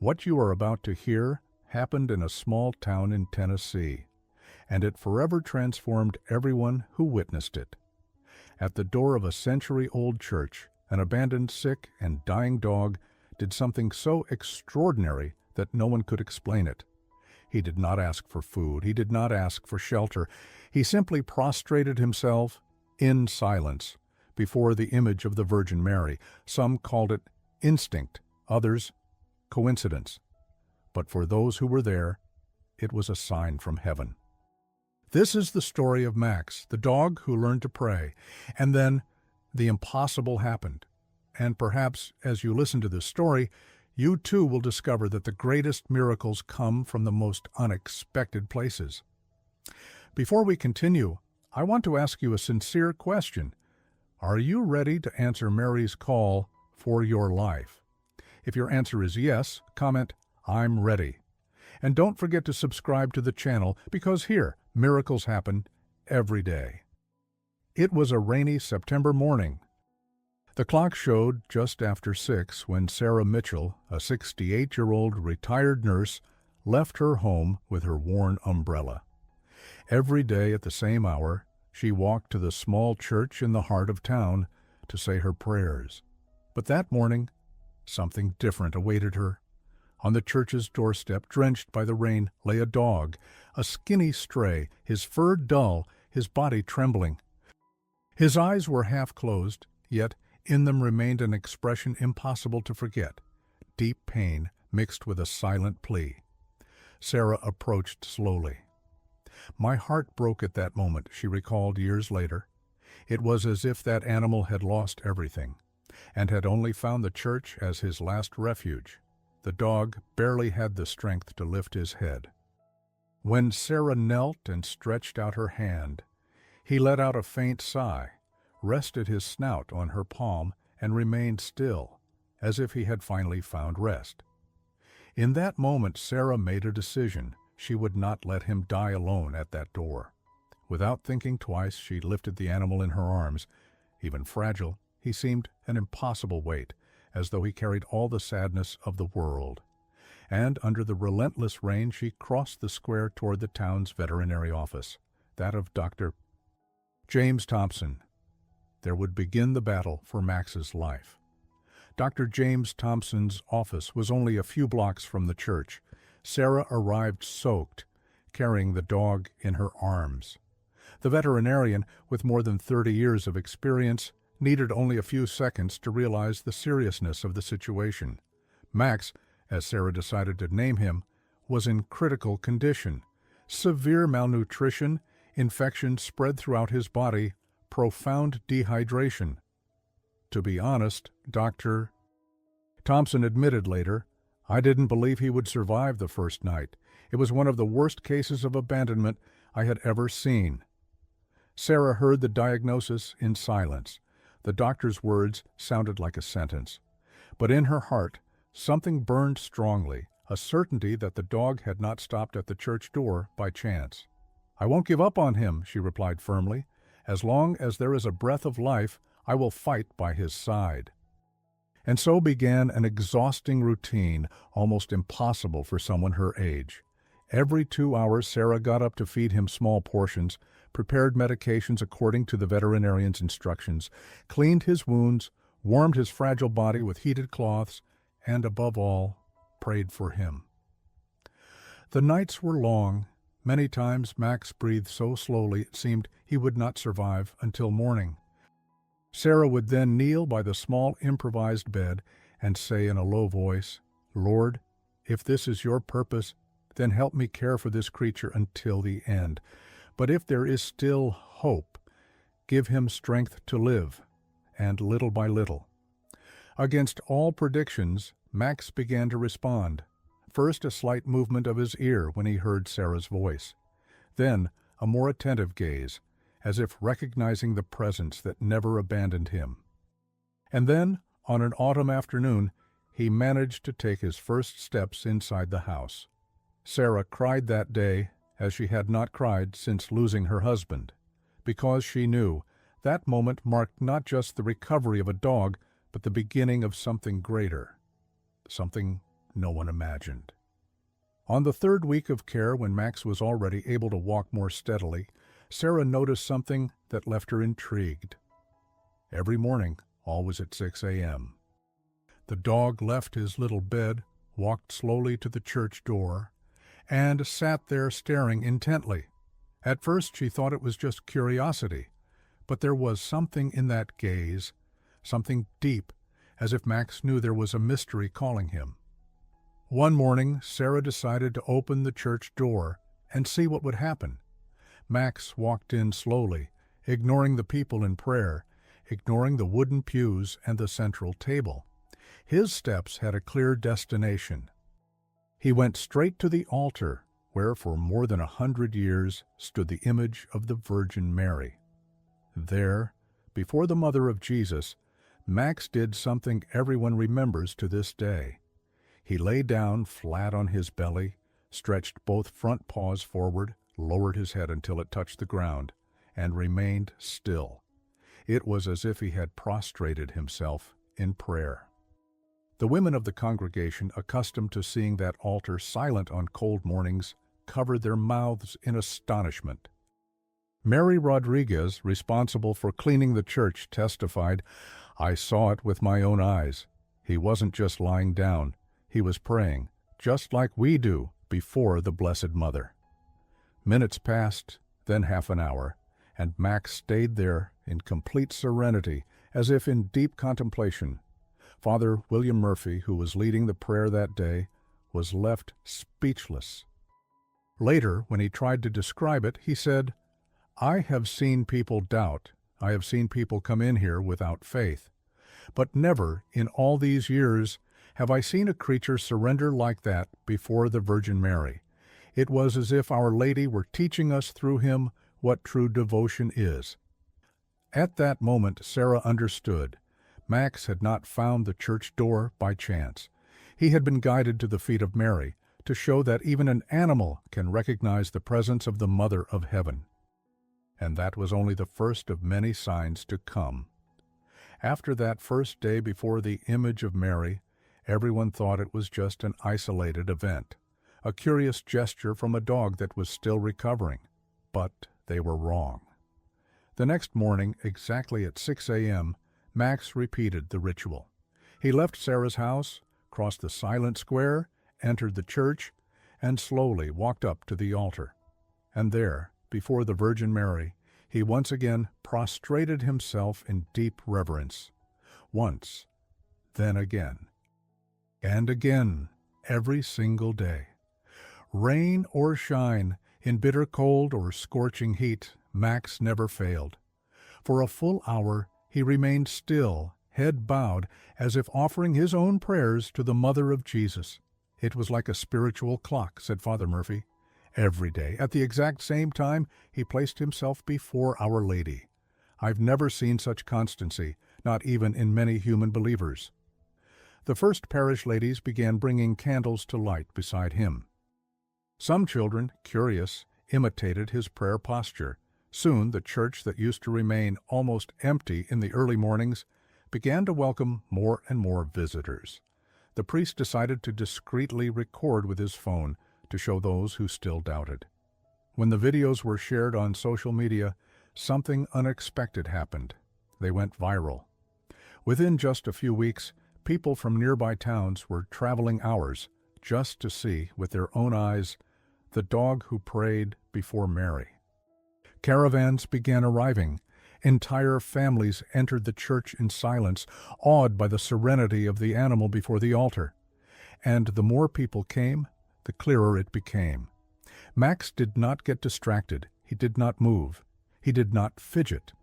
What you are about to hear happened in a small town in Tennessee, and it forever transformed everyone who witnessed it. At the door of a century-old church, an abandoned sick and dying dog did something so extraordinary that no one could explain it. He did not ask for food. He did not ask for shelter. He simply prostrated himself in silence before the image of the Virgin Mary. Some called it instinct, others coincidence. But for those who were there, it was a sign from heaven. This is the story of Max, the dog who learned to pray. And then the impossible happened. And perhaps as you listen to this story, you too will discover that the greatest miracles come from the most unexpected places. Before we continue, I want to ask you a sincere question. Are you ready to answer Mary's call for your life? If your answer is yes, comment, "I'm ready." And don't forget to subscribe to the channel because here, miracles happen every day. It was a rainy September morning. The clock showed just after 6 when Sarah Mitchell, a 68-year-old retired nurse, left her home with her worn umbrella. Every day at the same hour, she walked to the small church in the heart of town to say her prayers. But that morning, something different awaited her. On the church's doorstep, drenched by the rain, lay a dog, a skinny stray, his fur dull, his body trembling. His eyes were half closed, yet in them remained an expression impossible to forget, deep pain mixed with a silent plea. Sarah approached slowly. "My heart broke at that moment," she recalled years later. It was as if that animal had lost everything, and had only found the church as his last refuge. The dog barely had the strength to lift his head. When Sarah knelt and stretched out her hand, he let out a faint sigh, rested his snout on her palm, and remained still, as if he had finally found rest. In that moment, Sarah made a decision. She would not let him die alone at that door. Without thinking twice, she lifted the animal in her arms. Even fragile, he seemed an impossible weight, as though he carried all the sadness of the world. And under the relentless rain, she crossed the square toward the town's veterinary office, that of Dr. James Thompson. There would begin the battle for Max's life. Dr. James Thompson's office was only a few blocks from the church. Sarah arrived soaked, carrying the dog in her arms. The veterinarian, with more than 30 years of experience, needed only a few seconds to realize the seriousness of the situation. Max, as Sarah decided to name him, was in critical condition. Severe malnutrition, infection spread throughout his body, profound dehydration. To be honest, Dr. Thompson admitted later, "I didn't believe he would survive the first night. It was one of the worst cases of abandonment I had ever seen." Sarah heard the diagnosis in silence. The doctor's words sounded like a sentence. But in her heart, something burned strongly, a certainty that the dog had not stopped at the church door by chance. "I won't give up on him," she replied firmly. "As long as there is a breath of life, I will fight by his side." And so began an exhausting routine, almost impossible for someone her age. Every 2 hours, Sarah got up to feed him small portions, prepared medications according to the veterinarian's instructions, cleaned his wounds, warmed his fragile body with heated cloths, and above all, prayed for him. The nights were long. Many times Max breathed so slowly it seemed he would not survive until morning. Sarah would then kneel by the small improvised bed and say in a low voice, "Lord, if this is your purpose, then help me care for this creature until the end. But if there is still hope, give him strength to live." And little by little, against all predictions, Max began to respond. First a slight movement of his ear when he heard Sarah's voice. Then a more attentive gaze, as if recognizing the presence that never abandoned him. And then, on an autumn afternoon, he managed to take his first steps inside the house. Sarah cried that day as she had not cried since losing her husband, because she knew that moment marked not just the recovery of a dog, but the beginning of something greater, something no one imagined. On the third week of care, when Max was already able to walk more steadily, Sarah noticed something that left her intrigued. Every morning, always at 6 a.m., the dog left his little bed, walked slowly to the church door, and sat there staring intently. At first she thought it was just curiosity, but there was something in that gaze, something deep, as if Max knew there was a mystery calling him. One morning, Sarah decided to open the church door and see what would happen. Max walked in slowly, ignoring the people in prayer, ignoring the wooden pews and the central table. His steps had a clear destination. He went straight to the altar, where for more than 100 years stood the image of the Virgin Mary. There, before the mother of Jesus, Max did something everyone remembers to this day. He lay down flat on his belly, stretched both front paws forward, lowered his head until it touched the ground, and remained still. It was as if he had prostrated himself in prayer. The women of the congregation, accustomed to seeing that altar silent on cold mornings, covered their mouths in astonishment. Mary Rodriguez, responsible for cleaning the church, testified, "I saw it with my own eyes. He wasn't just lying down. He was praying, just like we do before the Blessed Mother." Minutes passed, then half an hour, and Max stayed there in complete serenity, as if in deep contemplation. Father William Murphy, who was leading the prayer that day, was left speechless. Later, when he tried to describe it, he said, "I have seen people doubt. I have seen people come in here without faith. But never, in all these years, have I seen a creature surrender like that before the Virgin Mary. It was as if Our Lady were teaching us through him what true devotion is." At that moment, Sarah understood. Max had not found the church door by chance. He had been guided to the feet of Mary to show that even an animal can recognize the presence of the Mother of Heaven. And that was only the first of many signs to come. After that first day before the image of Mary, everyone thought it was just an isolated event, a curious gesture from a dog that was still recovering. But they were wrong. The next morning, exactly at 6 a.m., Max repeated the ritual. He left Sarah's house, crossed the silent square, entered the church, and slowly walked up to the altar. And there, before the Virgin Mary, he once again prostrated himself in deep reverence. Once, then again, and again, every single day. Rain or shine, in bitter cold or scorching heat, Max never failed. For a full hour, he remained still, head bowed, as if offering his own prayers to the Mother of Jesus. It was like a spiritual clock, said Father Murphy. Every day, at the exact same time, he placed himself before Our Lady. I've never seen such constancy, not even in many human believers. The first parish ladies began bringing candles to light beside him. Some children, curious, imitated his prayer posture. Soon, the church that used to remain almost empty in the early mornings began to welcome more and more visitors. The priest decided to discreetly record with his phone to show those who still doubted. When the videos were shared on social media, something unexpected happened. They went viral. Within just a few weeks, people from nearby towns were traveling hours just to see, with their own eyes, the dog who prayed before Mary. Caravans began arriving. Entire families entered the church in silence, awed by the serenity of the animal before the altar. And the more people came, the clearer it became. Max did not get distracted. He did not move. He did not fidget.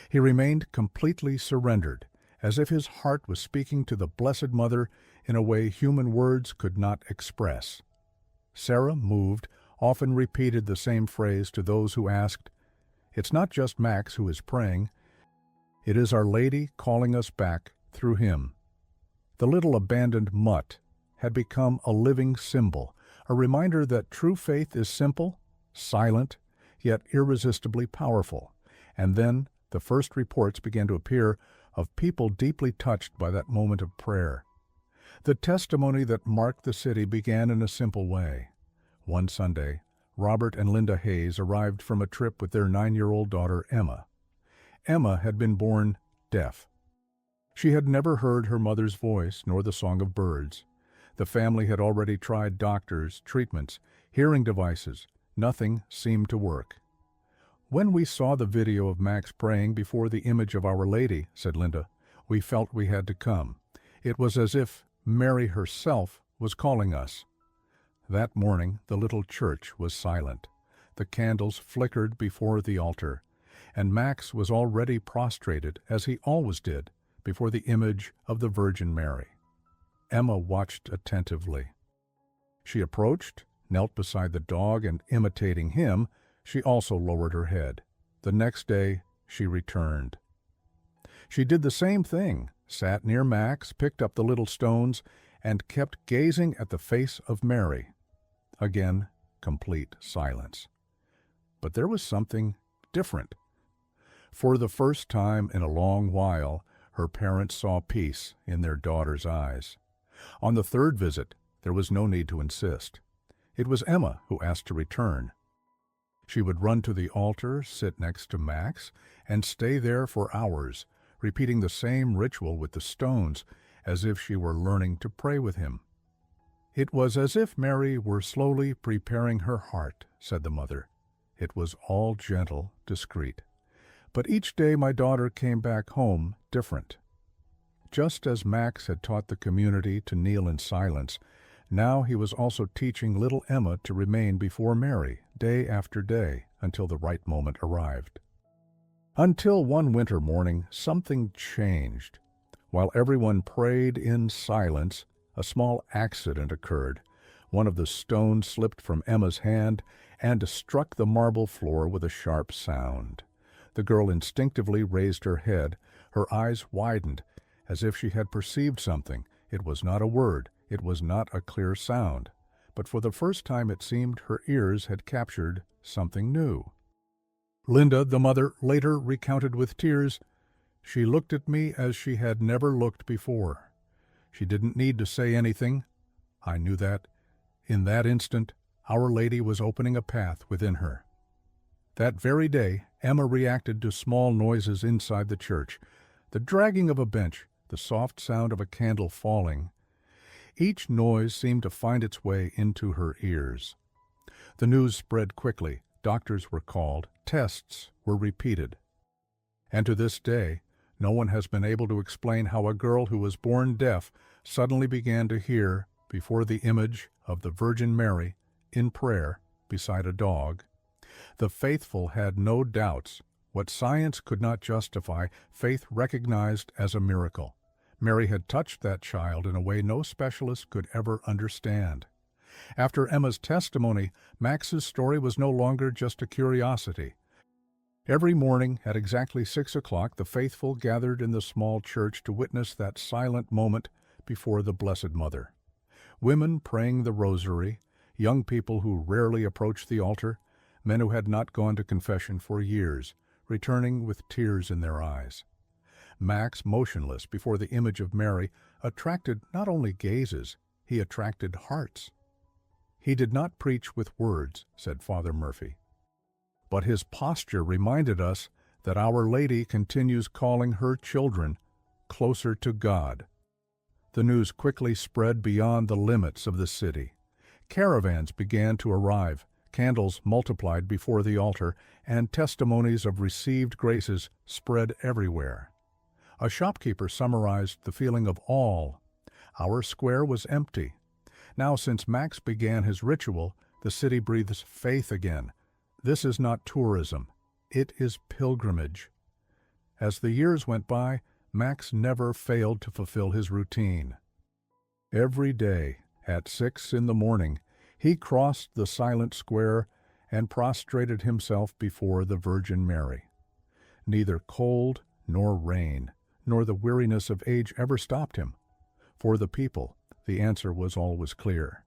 He remained completely surrendered, as if his heart was speaking to the Blessed Mother in a way human words could not express. Sarah, moved, often repeated the same phrase to those who asked, "It's not just Max who is praying. It is Our Lady calling us back through him." The little abandoned mutt had become a living symbol, a reminder that true faith is simple, silent, yet irresistibly powerful. And then the first reports began to appear of people deeply touched by that moment of prayer. The testimony that marked the city began in a simple way. One Sunday, Robert and Linda Hayes arrived from a trip with their 9-year-old daughter, Emma. Emma had been born deaf. She had never heard her mother's voice nor the song of birds. The family had already tried doctors, treatments, hearing devices. Nothing seemed to work. "When we saw the video of Max praying before the image of Our Lady," said Linda, "we felt we had to come. It was as if Mary herself was calling us." That morning the little church was silent. The candles flickered before the altar, and Max was already prostrated, as he always did, before the image of the Virgin Mary. Emma watched attentively. She approached, knelt beside the dog, and imitating him, she also lowered her head. The next day she returned. She did the same thing, sat near Max, picked up the little stones, and kept gazing at the face of Mary. Again, complete silence. But there was something different. For the first time in a long while, her parents saw peace in their daughter's eyes. On the third visit, there was no need to insist. It was Emma who asked to return. She would run to the altar, sit next to Max, and stay there for hours, repeating the same ritual with the stones, as if she were learning to pray with him. "It was as if Mary were slowly preparing her heart," said the mother. "It was all gentle, discreet. But each day my daughter came back home different." Just as Max had taught the community to kneel in silence, now he was also teaching little Emma to remain before Mary day after day until the right moment arrived. Until one winter morning something changed. While everyone prayed in silence, a small accident occurred. One of the stones slipped from Emma's hand and struck the marble floor with a sharp sound. The girl instinctively raised her head. Her eyes widened, as if she had perceived something. It was not a word. It was not a clear sound. But for the first time it seemed her ears had captured something new. Linda, the mother, later recounted with tears, "She looked at me as she had never looked before. She didn't need to say anything. I knew that. In that instant, Our Lady was opening a path within her." That very day, Emma reacted to small noises inside the church, the dragging of a bench, the soft sound of a candle falling. Each noise seemed to find its way into her ears. The news spread quickly. Doctors were called. Tests were repeated. And to this day, no one has been able to explain how a girl who was born deaf suddenly began to hear before the image of the Virgin Mary in prayer beside a dog. The faithful had no doubts. What science could not justify, faith recognized as a miracle. Mary had touched that child in a way no specialist could ever understand. After Emma's testimony, Max's story was no longer just a curiosity. Every morning at exactly 6 o'clock, the faithful gathered in the small church to witness that silent moment before the Blessed Mother. Women praying the rosary, young people who rarely approached the altar, men who had not gone to confession for years, returning with tears in their eyes. Max, motionless before the image of Mary, attracted not only gazes, he attracted hearts. "He did not preach with words," said Father Murphy, "but his posture reminded us that Our Lady continues calling her children closer to God." The news quickly spread beyond the limits of the city. Caravans began to arrive, candles multiplied before the altar, and testimonies of received graces spread everywhere. A shopkeeper summarized the feeling of awe. "Our square was empty. Now, since Max began his ritual, the city breathes faith again. This is not tourism. It is pilgrimage." As the years went by, Max never failed to fulfill his routine. Every day, at 6 in the morning, he crossed the silent square and prostrated himself before the Virgin Mary. Neither cold nor rain, nor the weariness of age ever stopped him. For the people, the answer was always clear.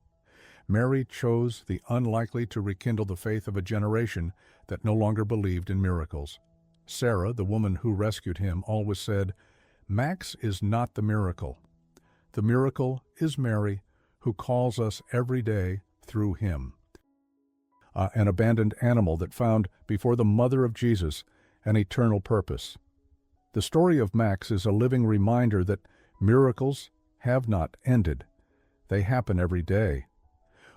Mary chose the unlikely to rekindle the faith of a generation that no longer believed in miracles. Sarah, the woman who rescued him, always said, "Max is not the miracle. The miracle is Mary, who calls us every day through him. An abandoned animal that found before the mother of Jesus an eternal purpose. The story of Max is a living reminder that miracles have not ended. They happen every day,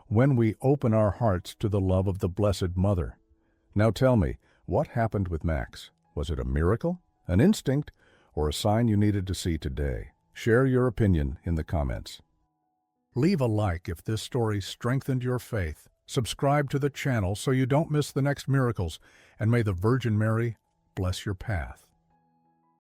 when we open our hearts to the love of the Blessed Mother. Now tell me, what happened with Max? Was it a miracle, an instinct, or a sign you needed to see today? Share your opinion in the comments. Leave a like if this story strengthened your faith. Subscribe to the channel so you don't miss the next miracles, and may the Virgin Mary bless your path.